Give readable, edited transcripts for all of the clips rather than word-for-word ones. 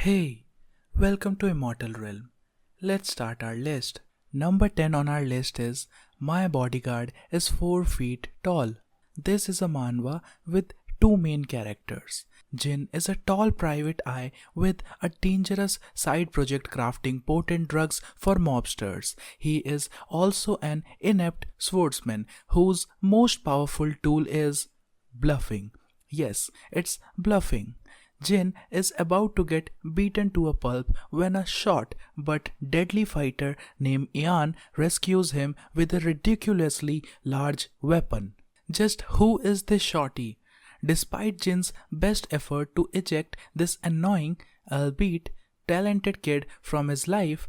Hey, welcome to Immortal Realm. Let's start our list. Number 10 on our list is My Bodyguard is 4 feet tall. This is a manhwa with two main characters. Jin is a tall private eye with a dangerous side project crafting potent drugs for mobsters. He is also an inept swordsman whose most powerful tool is bluffing. Yes, it's bluffing. Jin is about to get beaten to a pulp when a short but deadly fighter named Ian rescues him with a ridiculously large weapon. Just who is this shorty? Despite Jin's best effort to eject this annoying, albeit talented kid from his life,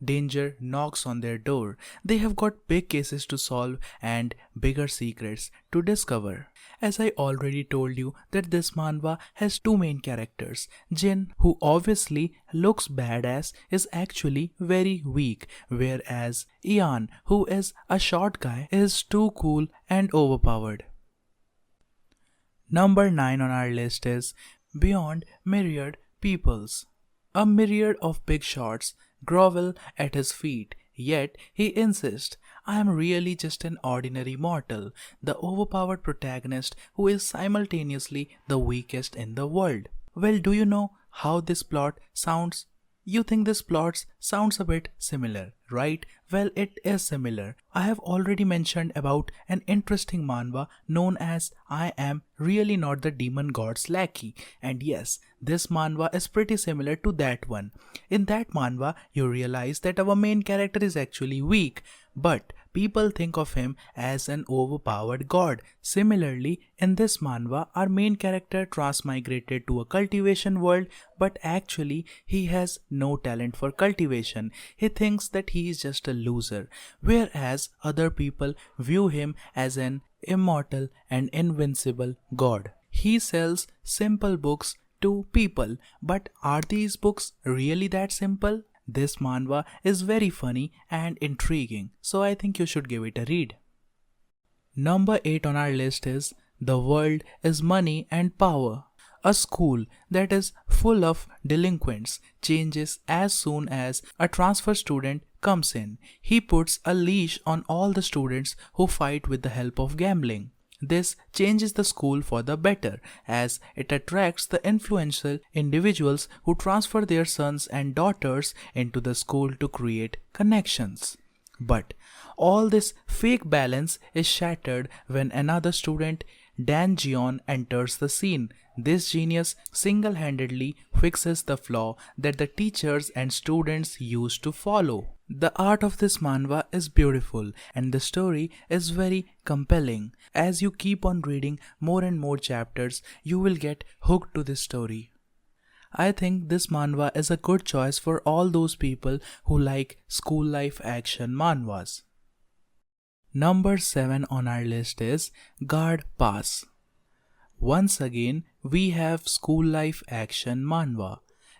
danger knocks on their door. They have got big cases to solve and bigger secrets to discover. As I already told you that this manhwa has two main characters. Jin, who obviously looks badass, is actually very weak, whereas Ian, who is a short guy, is too cool and overpowered. Number 9 on our list is Beyond Myriad Peoples. A myriad of big shots grovel at his feet, yet he insists, I am really just an ordinary mortal, the overpowered protagonist who is simultaneously the weakest in the world. Well, do you know how this plot sounds? You think this plot sounds a bit similar, right? Well, it is similar. I have already mentioned about an interesting manhwa known as I Am Really Not the Demon God's Lackey. And yes, this manhwa is pretty similar to that one. In that manhwa, you realize that our main character is actually weak, but people think of him as an overpowered god. Similarly, in this manhwa, our main character transmigrated to a cultivation world, but actually he has no talent for cultivation. He thinks that he is just a loser, whereas other people view him as an immortal and invincible god. He sells simple books to people, but are these books really that simple? This manhwa is very funny and intriguing, so I think you should give it a read. Number 8 on our list is The World is Money and Power. A school that is full of delinquents changes as soon as a transfer student comes in. He puts a leash on all the students who fight with the help of gambling. This changes the school for the better as it attracts the influential individuals who transfer their sons and daughters into the school to create connections. But all this fake balance is shattered when another student, Dan Jion, enters the scene. This genius single-handedly fixes the flaw that the teachers and students used to follow. The art of this manhwa is beautiful and the story is very compelling. As you keep on reading more and more chapters, you will get hooked to this story. I think this manhwa is a good choice for all those people who like school life action manhwas. Number 7 on our list is Guard Pass. Once again, we have school life action manhwa.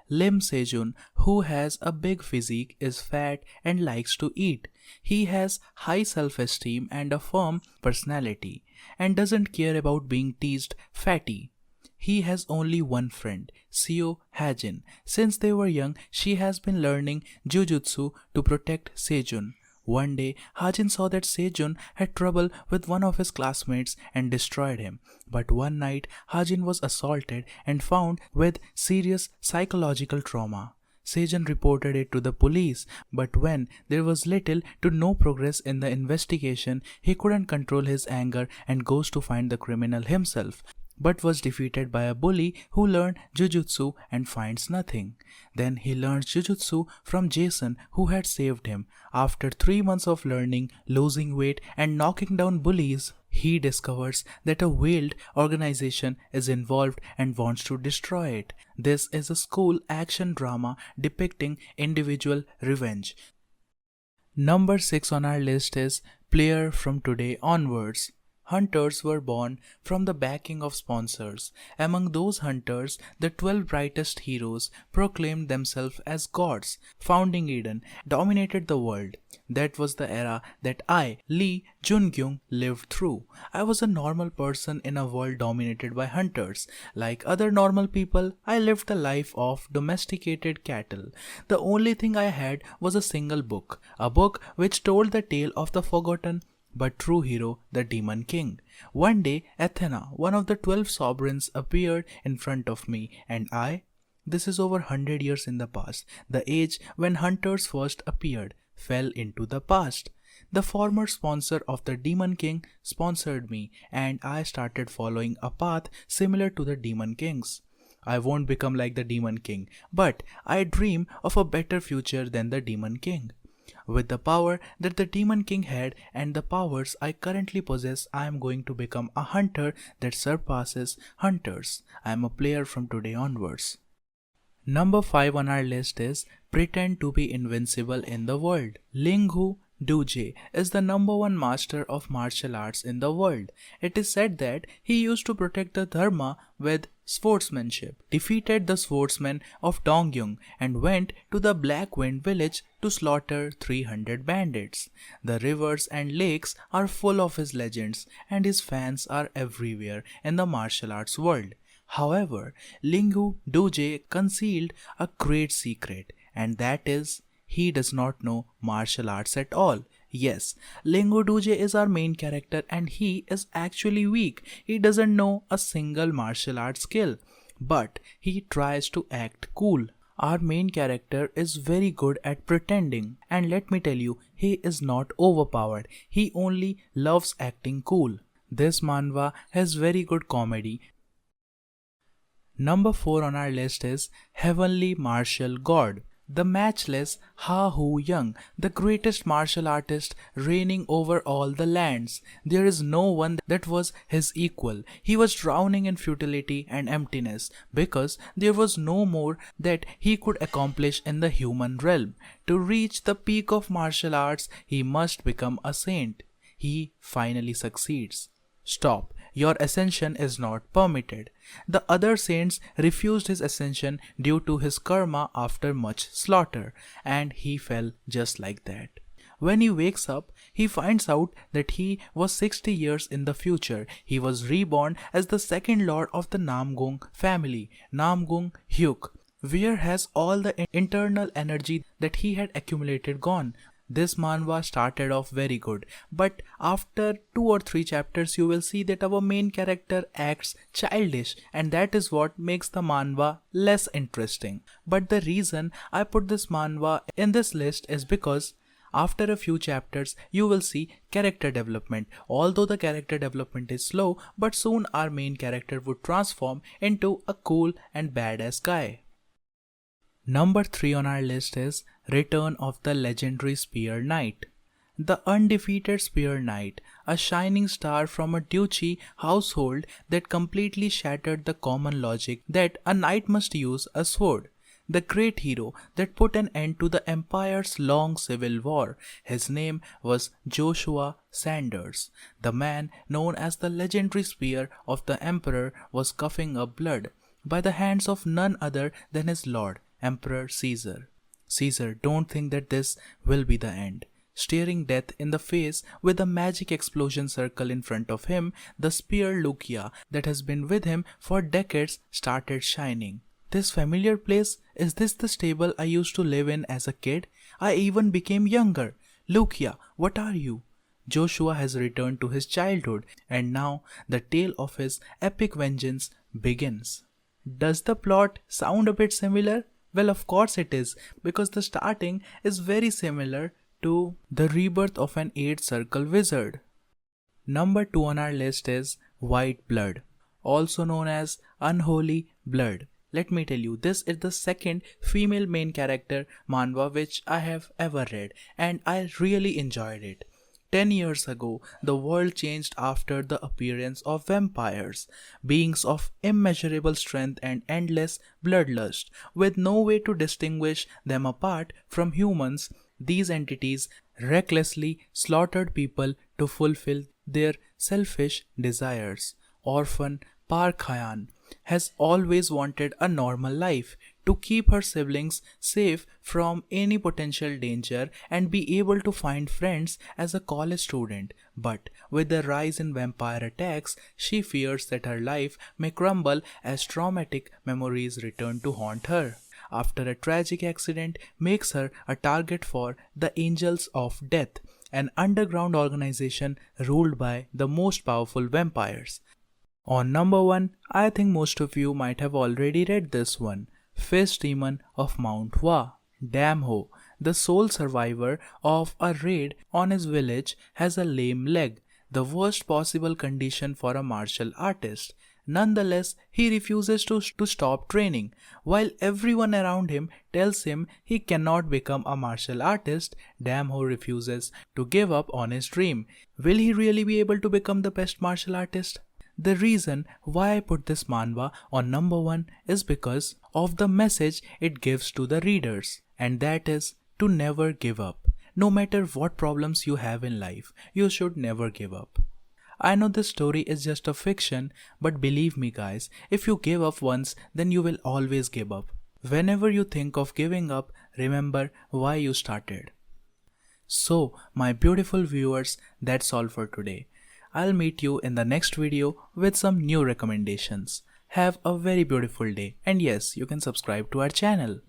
Lim Sejun, who has a big physique, is fat and likes to eat. He has high self-esteem and a firm personality, and doesn't care about being teased fatty. He has only one friend, Seo Hajin. Since they were young, she has been learning jujutsu to protect Sejun. One day, Hajin saw that Sejun had trouble with one of his classmates and destroyed him. But one night, Hajin was assaulted and found with serious psychological trauma. Sejun reported it to the police, but when there was little to no progress in the investigation, he couldn't control his anger and goes to find the criminal himself, but was defeated by a bully who learned jujutsu and finds nothing. Then he learns jujutsu from Jason, who had saved him. After 3 months of learning, losing weight and knocking down bullies, he discovers that a veiled organization is involved and wants to destroy it. This is a school action drama depicting individual revenge. Number 6 on our list is Player from Today Onwards. Hunters were born from the backing of sponsors. Among those hunters, the 12 brightest heroes proclaimed themselves as gods, founding Eden, dominated the world. That was the era that I, Lee Jungyung, lived through. I was a normal person in a world dominated by hunters. Like other normal people, I lived the life of domesticated cattle. The only thing I had was a single book, a book which told the tale of the forgotten but true hero, the Demon King. One day, Athena, one of the 12 sovereigns, appeared in front of me, and this is over 100 years in the past, the age when hunters first appeared, fell into the past. The former sponsor of the Demon King sponsored me, and I started following a path similar to the Demon King's. I won't become like the Demon King, but I dream of a better future than the Demon King. With the power that the Demon King had and the powers I currently possess, I am going to become a hunter that surpasses hunters. I am a player from today onwards. Number 5 on our list is pretend to be invincible in the world. Linghu Duje is the number one master of martial arts in the world. It is said that he used to protect the Dharma with swordsmanship, defeated the swordsmen of Dongyung, and went to the Black Wind village to slaughter 300 bandits. The rivers and lakes are full of his legends, and his fans are everywhere in the martial arts world. However, Linghu Duje concealed a great secret, and that is he does not know martial arts at all. Yes, Linghu Duje is our main character and he is actually weak. He doesn't know a single martial art skill, but he tries to act cool. Our main character is very good at pretending, and let me tell you, he is not overpowered. He only loves acting cool. This manhwa has very good comedy. Number 4 on our list is Heavenly Martial God. The matchless Ha Hu Young, the greatest martial artist reigning over all the lands. There is no one that was his equal. He was drowning in futility and emptiness because there was no more that he could accomplish in the human realm. To reach the peak of martial arts, he must become a saint. He finally succeeds. Stop. Your ascension is not permitted. The other saints refused his ascension due to his karma after much slaughter, and he fell just like that. When he wakes up, he finds out that he was 60 years in the future. He was reborn as the second lord of the Namgung family, Namgung Hyuk. Where has all the internal energy that he had accumulated gone? This manhwa started off very good, but after 2 or 3 chapters you will see that our main character acts childish, and that is what makes the manhwa less interesting. But the reason I put this manhwa in this list is because after a few chapters you will see character development. Although the character development is slow, but soon our main character would transform into a cool and badass guy. Number 3 on our list is Return of the Legendary Spear Knight. The undefeated Spear Knight, a shining star from a duchy household that completely shattered the common logic that a knight must use a sword. The great hero that put an end to the empire's long civil war. His name was Joshua Sanders. The man known as the legendary spear of the emperor was coughing up blood by the hands of none other than his lord, Emperor Caesar. Caesar don't think that this will be the end. Staring death in the face with a magic explosion circle in front of him, the spear Lucia that has been with him for decades started shining. This familiar place, is this the stable I used to live in as a kid? I even became younger. Lucia, what are you? Joshua has returned to his childhood, and now the tale of his epic vengeance begins. Does the plot sound a bit similar? Well, of course it is, because the starting is very similar to the rebirth of an 8-circle wizard. Number 2 on our list is White Blood, also known as Unholy Blood. Let me tell you, this is the second female main character manhwa which I have ever read, and I really enjoyed it. 10 years ago, the world changed after the appearance of vampires, beings of immeasurable strength and endless bloodlust. With no way to distinguish them apart from humans, these entities recklessly slaughtered people to fulfill their selfish desires. Orphan Park Hyan has always wanted a normal life to keep her siblings safe from any potential danger and be able to find friends as a college student. But with the rise in vampire attacks, she fears that her life may crumble as traumatic memories return to haunt her. After a tragic accident makes her a target for the Angels of Death, an underground organization ruled by the most powerful vampires. On number 1, I think most of you might have already read this one. Fist Demon of Manhwa. Damho, the sole survivor of a raid on his village, has a lame leg, the worst possible condition for a martial artist. Nonetheless, he refuses to stop training. While everyone around him tells him he cannot become a martial artist, Damho refuses to give up on his dream. Will he really be able to become the best martial artist? The reason why I put this manhwa on number 1 is because of the message it gives to the readers, and that is to never give up. No matter what problems you have in life, you should never give up. I know this story is just a fiction, but believe me guys, if you give up once, then you will always give up. Whenever you think of giving up, remember why you started. So, my beautiful viewers, that's all for today. I'll meet you in the next video with some new recommendations. Have a very beautiful day, and yes, you can subscribe to our channel.